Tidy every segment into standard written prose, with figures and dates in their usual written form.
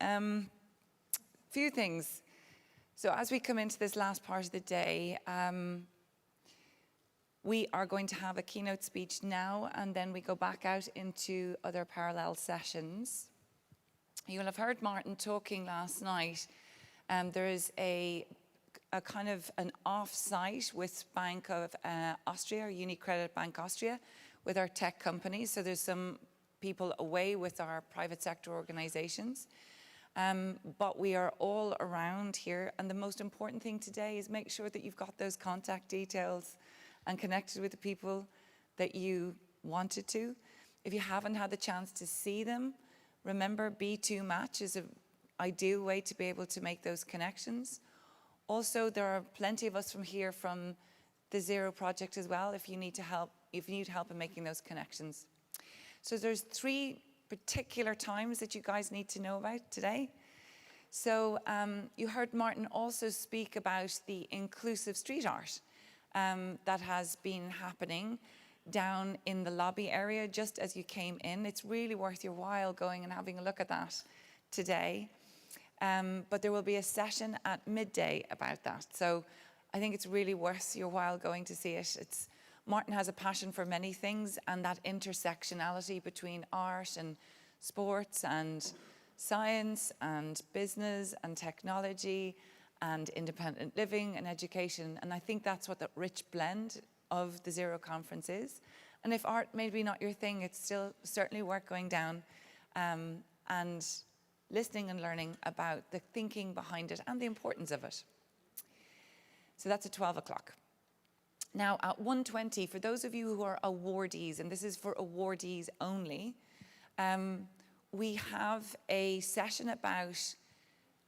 Few things. So as we come into this last part of the day, we are going to have a keynote speech now, and then we go back out into other parallel sessions. You will have heard Martin talking last night. There is a kind of an off-site with Bank of Austria, UniCredit Bank Austria, with our tech companies. So there's some people away with our private sector organizations. But we are all around here. And the most important thing today is make sure that you've got those contact details and connected with the people that you wanted to. If you haven't had the chance to see them, remember B2 Match is an ideal way to be able to make those connections. Also, there are plenty of us from here from the Zero project as well if you need help in making those connections. So there's 3 particular times that you guys need to know about today. So you heard Martin also speak about the inclusive street art that has been happening down in the lobby area just as you came in. It's really worth your while going and having a look at that today. But there will be a session at midday about that. So I think it's really worth your while going to see it. Martin has a passion for many things, and that intersectionality between art and sports and science and business and technology and independent living and education. And I think that's what the rich blend of the Zero conference is. And if art may be not your thing, it's still certainly worth going down and listening and learning about the thinking behind it and the importance of it. So that's at 12 o'clock. Now at 1:20, for those of you who are awardees, and this is for awardees only, we have a session about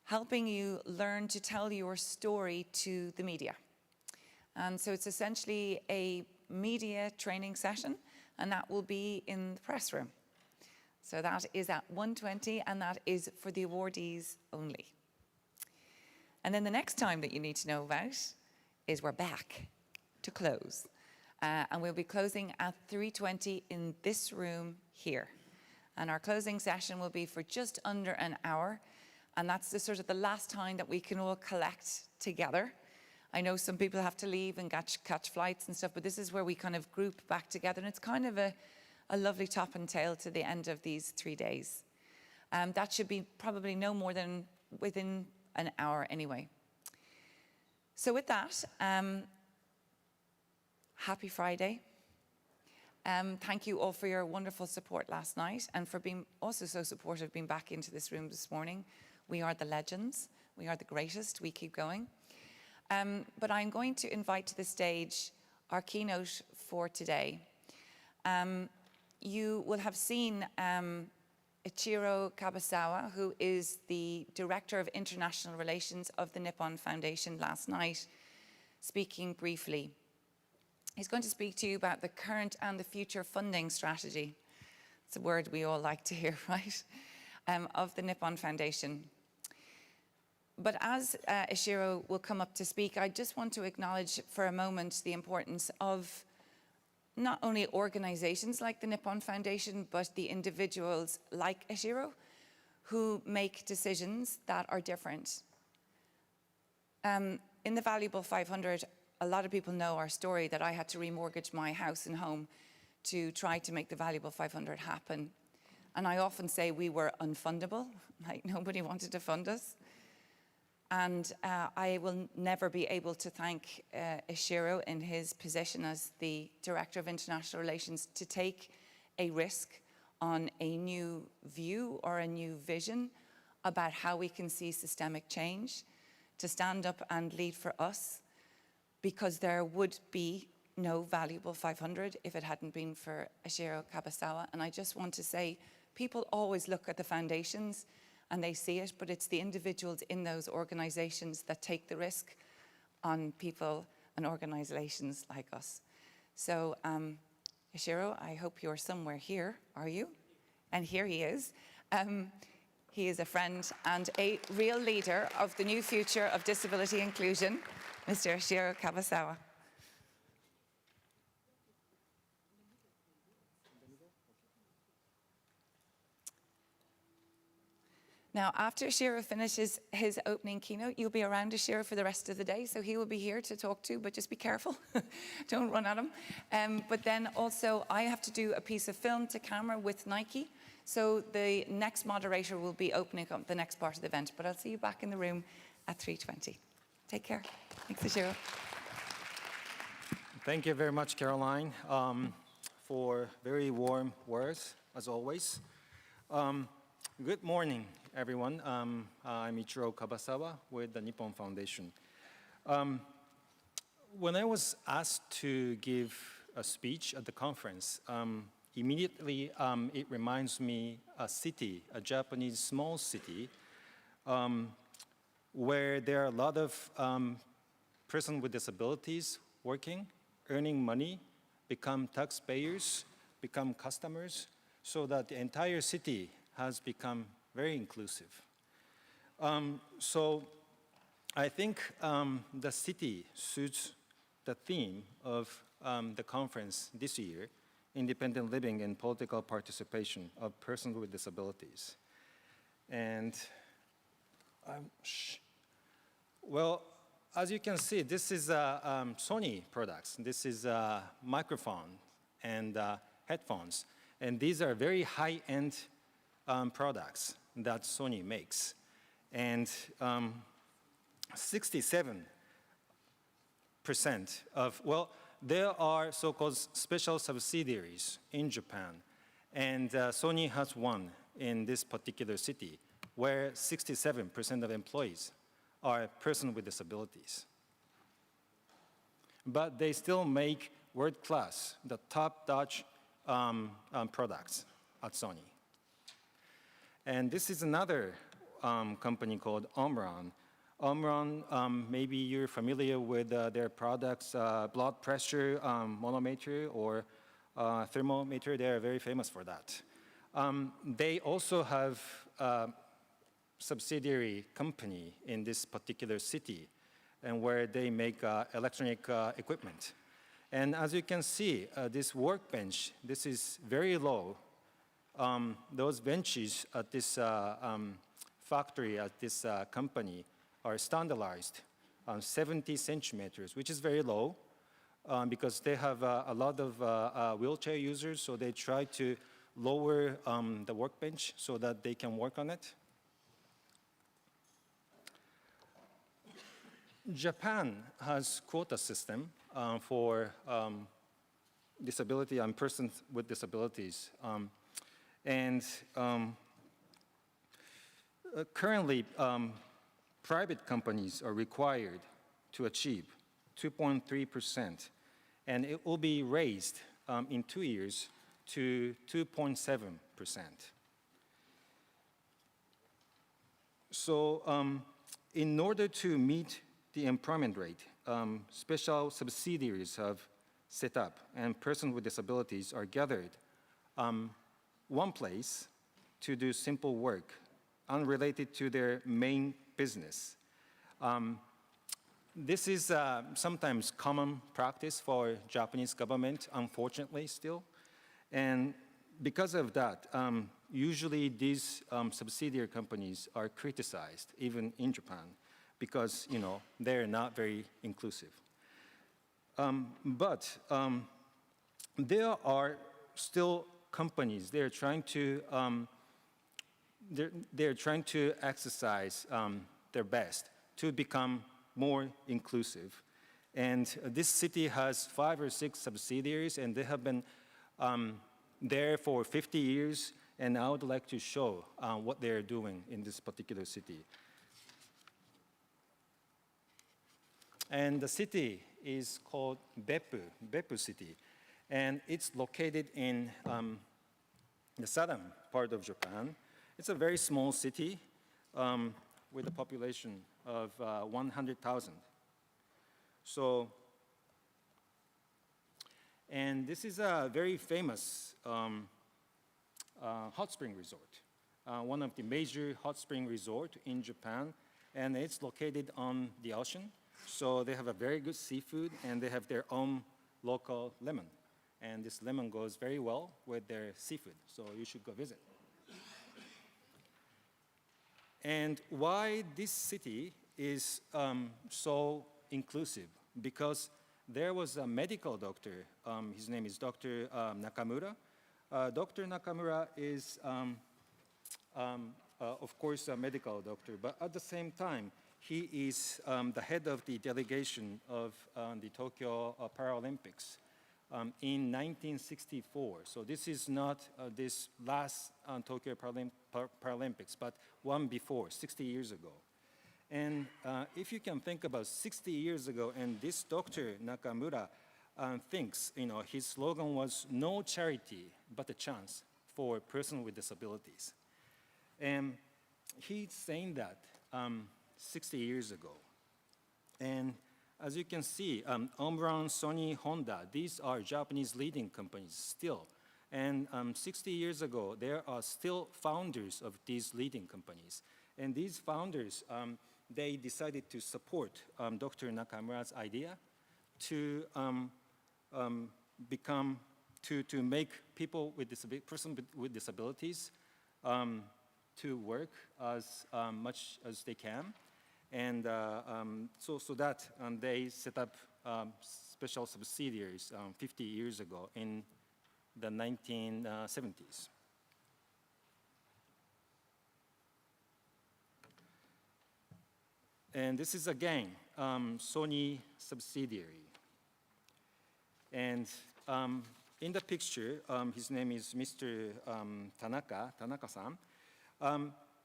helping you learn to tell your story to the media. And so it's essentially a media training session, and that will be in the press room. So that is at 1:20, and that is for the awardees only. And then the next time that you need to know about is we're back to close. And we'll be closing at 3:20 in this room here. And our closing session will be for just under an hour. And that's the sort of the last time that we can all collect together. I know some people have to leave and catch flights and stuff, but this is where we kind of group back together. And it's kind of a lovely top and tail to the end of these 3 days. That should be probably no more than within an hour anyway. So with that, happy Friday. Thank you all for your wonderful support last night and for being also so supportive being back into this room this morning. We are the legends. We are the greatest. We keep going. But I'm going to invite to the stage our keynote for today. You will have seen Ichiro Kabasawa, who is the Director of International Relations of the Nippon Foundation last night, speaking briefly. He's going to speak to you about the current and the future funding strategy. It's a word we all like to hear, right? Of the Nippon Foundation. But as Ichiro will come up to speak, I just want to acknowledge for a moment the importance of not only organizations like the Nippon Foundation, but the individuals like Ichiro who make decisions that are different. In the Valuable 500, a lot of people know our story that I had to remortgage my house and home to try to make the Valuable 500 happen. And I often say we were unfundable, like nobody wanted to fund us. And I will never be able to thank Ichiro in his position as the Director of International Relations to take a risk on a new view or a new vision about how we can see systemic change, to stand up and lead for us, because there would be no Valuable 500 if it hadn't been for Ichiro Kabasawa. And I just want to say, people always look at the foundations and they see it, but it's the individuals in those organizations that take the risk on people and organizations like us. So Ichiro, I hope you're somewhere here, are you? And here he is. He is a friend and a real leader of the new future of disability inclusion, Mr. Ichiro Kabasawa. Now, after Ichiro finishes his opening keynote, you'll be around Ichiro for the rest of the day, so he will be here to talk to, but just be careful. Don't run at him. But then also, I have to do a piece of film to camera with Nike, so the next moderator will be opening up the next part of the event, but I'll see you back in the room at 3:20. Take care. Thanks, Ichiro. Thank you very much, Caroline, for very warm words, as always. Good morning, everyone. I'm Ichiro Kabasawa with the Nippon Foundation. When I was asked to give a speech at the conference, immediately it reminds me a city, a Japanese small city, where there are a lot of persons with disabilities working, earning money, become taxpayers, become customers, so that the entire city has become very inclusive. So I think the city suits the theme of the conference this year, Independent Living and Political Participation of Persons with Disabilities. And well, as you can see, this is Sony products. This is a microphone and headphones. And these are very high-end products that Sony makes. And 67% of, well, there are so-called special subsidiaries in Japan. And Sony has one in this particular city, where 67% of employees are persons with disabilities. But they still make world-class, the top-notch products at Sony. And this is another company called Omron. Omron, maybe you're familiar with their products, blood pressure manometer or thermometer. They are very famous for that. They also have subsidiary company in this particular city, and where they make electronic equipment. And as you can see, this workbench, this is very low. Those benches at this factory, at this company, are standardized on 70 centimeters, which is very low, because they have a lot of wheelchair users, so they try to lower the workbench so that they can work on it. Japan has quota system for disability and persons with disabilities. Currently, private companies are required to achieve 2.3%, and it will be raised in 2 years to 2.7%. So in order to meet the employment rate, special subsidiaries have set up, and persons with disabilities are gathered one place to do simple work unrelated to their main business. This is sometimes common practice for Japanese government, unfortunately still. And because of that, usually these subsidiary companies are criticized, even in Japan, because, you know, they're not very inclusive. But there are still companies, they're trying to exercise their best to become more inclusive. And this city has 5 or 6 subsidiaries, and they have been there for 50 years, and I would like to show what they're doing in this particular city. And the city is called Beppu City. And it's located in the southern part of Japan. It's a very small city with a population of 100,000. So, and this is a very famous hot spring resort, one of the major hot spring resort in Japan, and it's located on the ocean. So they have a very good seafood, and they have their own local lemon. And this lemon goes very well with their seafood, so you should go visit. And why this city is so inclusive? Because there was a medical doctor, his name is Dr. Nakamura. Dr. Nakamura is, of course, a medical doctor, but at the same time, he is the head of the delegation of the Tokyo Paralympics in 1964. So this is not this last Tokyo Paralympics, but one before, 60 years ago. And if you can think about 60 years ago, and this Dr. Nakamura thinks, his slogan was no charity, but a chance for a person with disabilities. And he's saying that 60 years ago. And as you can see, Omron, Sony, Honda, these are Japanese leading companies still. And 60 years ago, there are still founders of these leading companies. And these founders, they decided to support Dr. Nakamura's idea to to make people with persons with disabilities to work as much as they can. And so that they set up special subsidiaries 50 years ago in the 1970s. And this is again Sony subsidiary. And in the picture, his name is Mr. Tanaka-san.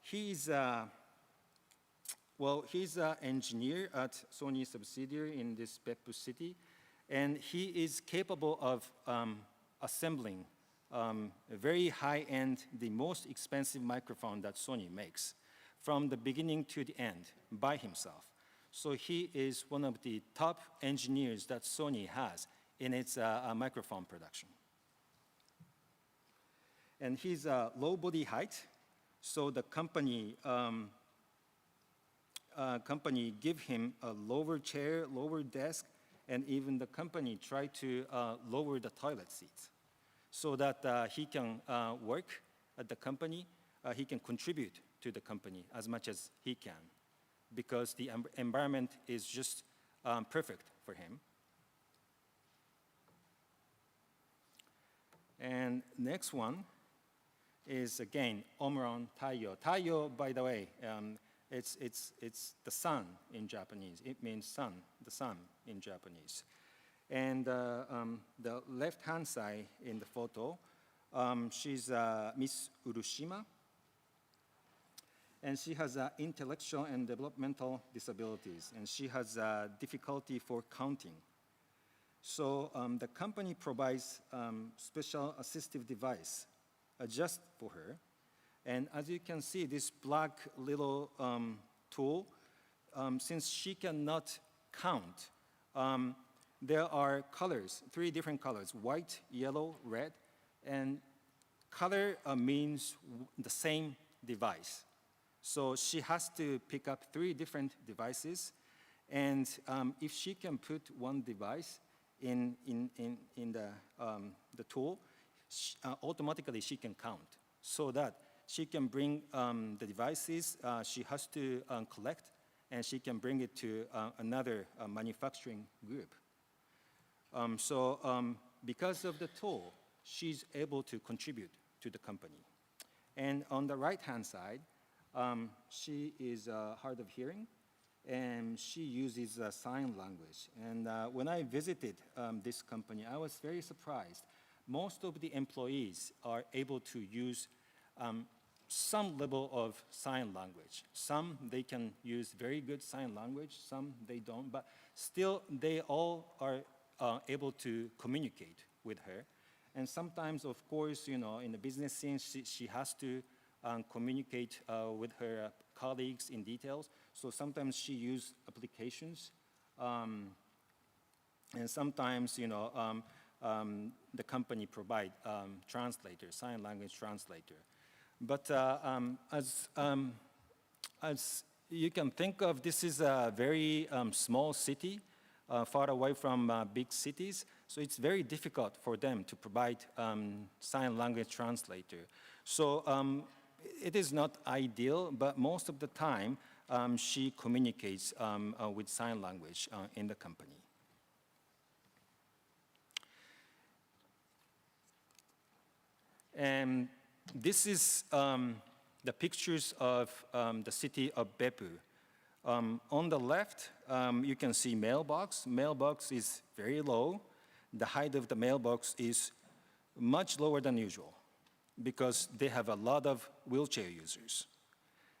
He's an engineer at Sony subsidiary in this Beppu city, and he is capable of assembling a very high-end, the most expensive microphone that Sony makes, from the beginning to the end by himself. So he is one of the top engineers that Sony has in its microphone production. And he's low body height, so the company give him a lower chair, lower desk, and even the company tried to lower the toilet seats so that he can work at the company, he can contribute to the company as much as he can, because the environment is just perfect for him. And next one is again Omron Taiyo. Taiyo, by the way, it's the sun in Japanese. It means sun, the sun in Japanese. And the left-hand side in the photo, she's Miss Urushima. And she has intellectual and developmental disabilities, and she has difficulty for counting. So the company provides special assistive device just for her. And as you can see, this black little tool, since she cannot count, there are colors, 3 different colors, white, yellow, red, and color means the same device. So she has to pick up 3 different devices, and if she can put one device in the tool, automatically she can count, so that she can bring the devices she has to collect, and she can bring it to another manufacturing group. Because of the tool, she's able to contribute to the company. And on the right-hand side, she is hard of hearing, and she uses sign language. And when I visited this company, I was very surprised. Most of the employees are able to use some level of sign language. Some, they can use very good sign language, some they don't, but still they all are able to communicate with her. And sometimes, of course, in the business scene, she has to communicate with her colleagues in details. So sometimes she uses applications, and sometimes, the company provide translator, sign language translator. But as you can think of, this is a very small city, far away from big cities. So it's very difficult for them to provide sign language translator. So it is not ideal, but most of the time, she communicates with sign language in the company. And this is the pictures of the city of Beppu. On the left, you can see mailbox. Mailbox is very low. The height of the mailbox is much lower than usual because they have a lot of wheelchair users.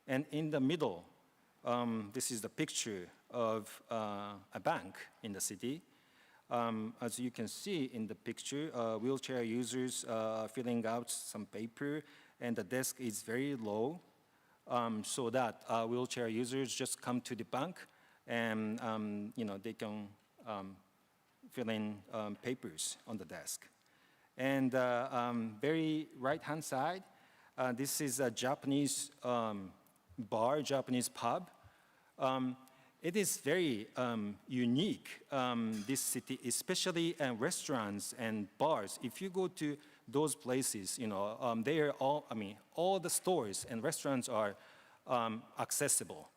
And in the middle, this is the picture of a bank in the city. As you can see in the picture, wheelchair users are filling out some paper, and the desk is very low, so that wheelchair users just come to the bank, and they can fill in papers on the desk. And very right-hand side, this is a Japanese bar, Japanese pub. It is very unique, this city, especially restaurants and bars. If you go to those places, they are all the stores and restaurants are accessible.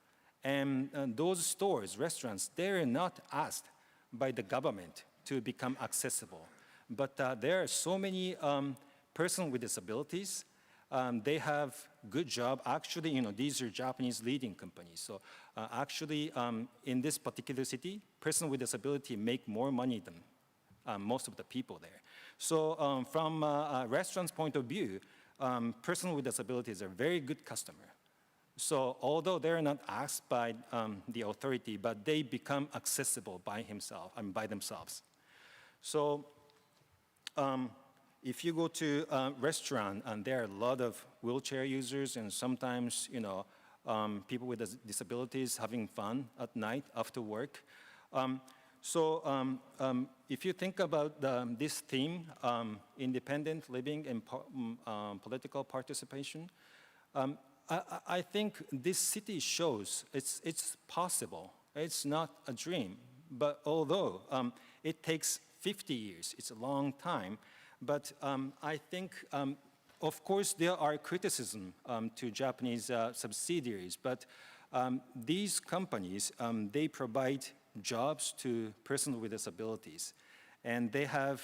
And those stores, restaurants, they're not asked by the government to become accessible. But there are so many persons with disabilities. They have good job. Actually, these are Japanese leading companies. So actually, in this particular city, persons with disability make more money than most of the people there. So from a restaurant's point of view, persons with disabilities are a very good customer. So although they're not asked by the authority, but they become accessible by themselves. So if you go to a restaurant, and there are a lot of wheelchair users, and sometimes, people with disabilities having fun at night after work. If you think about this theme, independent living and political participation, I think this city shows it's possible. It's not a dream, but although it takes 50 years, it's a long time, but I think, of course, there are criticism to Japanese subsidiaries, but these companies, they provide jobs to persons with disabilities. And they have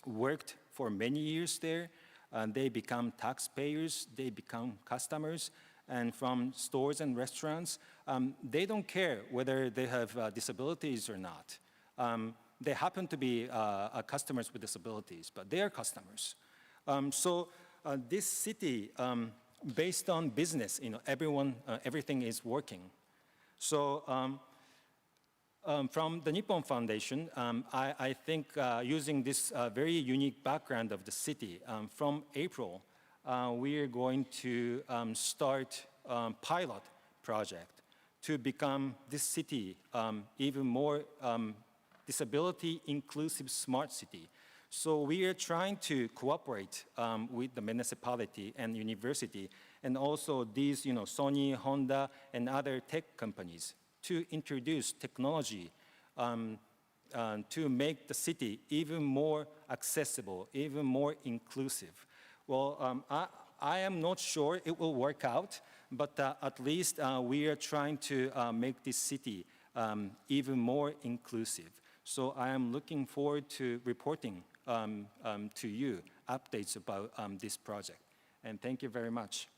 worked for many years there, and they become taxpayers, they become customers, and from stores and restaurants, they don't care whether they have disabilities or not. They happen to be customers with disabilities, but they are customers. This city, based on business, everything is working. So from the Nippon Foundation, I think using this very unique background of the city, from April, we are going to start a pilot project to become this city even more disability inclusive smart city. So we are trying to cooperate with the municipality and university, and also these, Sony, Honda, and other tech companies to introduce technology to make the city even more accessible, even more inclusive. Well, I am not sure it will work out, but at least we are trying to make this city even more inclusive. So I am looking forward to reporting to you updates about this project. And thank you very much.